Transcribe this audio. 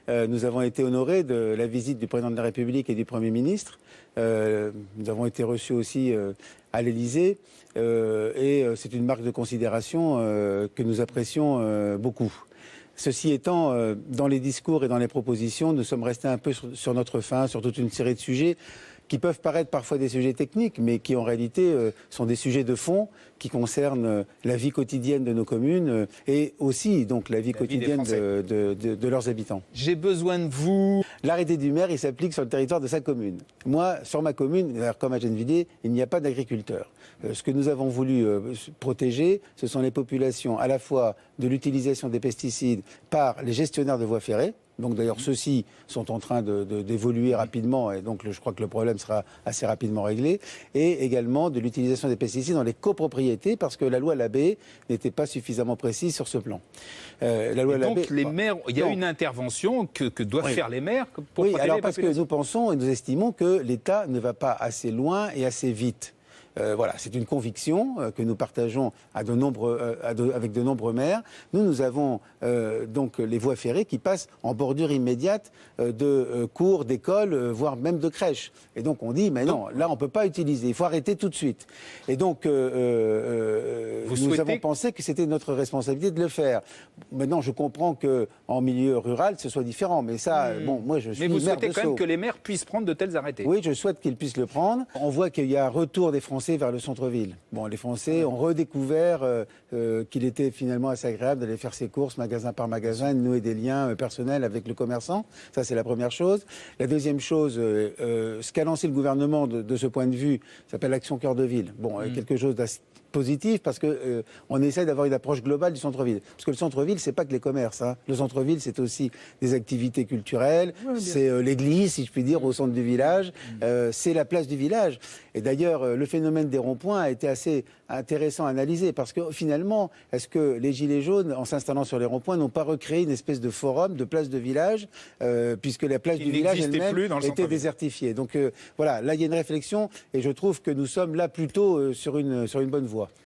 nous avons été honorés de la visite du président de la République et du Premier ministre. Nous avons été reçus aussi à l'Élysée et c'est une marque de considération que nous apprécions beaucoup. Ceci étant, dans les discours et dans les propositions, nous sommes restés un peu sur notre faim, sur toute une série de sujets qui peuvent paraître parfois des sujets techniques, mais qui en réalité sont des sujets de fond qui concernent la vie quotidienne de nos communes et aussi donc la vie quotidienne de leurs habitants. J'ai besoin de vous. L'arrêté du maire, il s'applique sur le territoire de sa commune. Moi, sur ma commune, comme à Gennevilliers, il n'y a pas d'agriculteurs. Ce que nous avons voulu protéger, ce sont les populations à la fois de l'utilisation des pesticides par les gestionnaires de voies ferrées. Donc d'ailleurs, ceux-ci sont en train d'évoluer rapidement et donc je crois que le problème sera assez rapidement réglé. Et également de l'utilisation des pesticides dans les copropriétés parce que la loi Labbé n'était pas suffisamment précise sur ce plan. La loi Labbé, donc les maires, il y a une intervention que doivent faire les maires pour protéger alors les parce que nous pensons et nous estimons que l'État ne va pas assez loin et assez vite. Voilà, c'est une conviction que nous partageons avec de nombreux maires. Nous avons donc les voies ferrées qui passent en bordure immédiate de cours, d'écoles, voire même de crèches. Et donc on dit, mais non, là on ne peut pas utiliser, il faut arrêter tout de suite. Et donc nous avons pensé que c'était notre responsabilité de le faire. Maintenant, je comprends qu'en milieu rural, ce soit différent, mais ça, bon, moi je suis maire de Sceaux. Mais vous souhaitez quand même que les maires puissent prendre de tels arrêtés? Oui, je souhaite qu'ils puissent le prendre. On voit qu'il y a un retour des Français vers le centre-ville. Bon, les Français ont redécouvert qu'il était finalement assez agréable d'aller faire ses courses magasin par magasin, de nouer des liens personnels avec le commerçant. Ça, c'est la première chose. La deuxième chose, ce qu'a lancé le gouvernement de ce point de vue, s'appelle l'Action Cœur de Ville. Bon, quelque chose d'assez positif parce que on essaie d'avoir une approche globale du centre-ville. Parce que le centre-ville, c'est pas que les commerces. Hein. Le centre-ville, c'est aussi des activités culturelles, c'est l'église, si je puis dire, au centre du village, c'est la place du village. Et d'ailleurs, le phénomène des ronds-points a été assez intéressant à analyser parce que finalement, est-ce que les Gilets jaunes, en s'installant sur les ronds-points, n'ont pas recréé une espèce de forum, de place de village, puisque la place du village elle-même était désertifiée. Donc voilà, là, il y a une réflexion et je trouve que nous sommes là plutôt sur une bonne voie.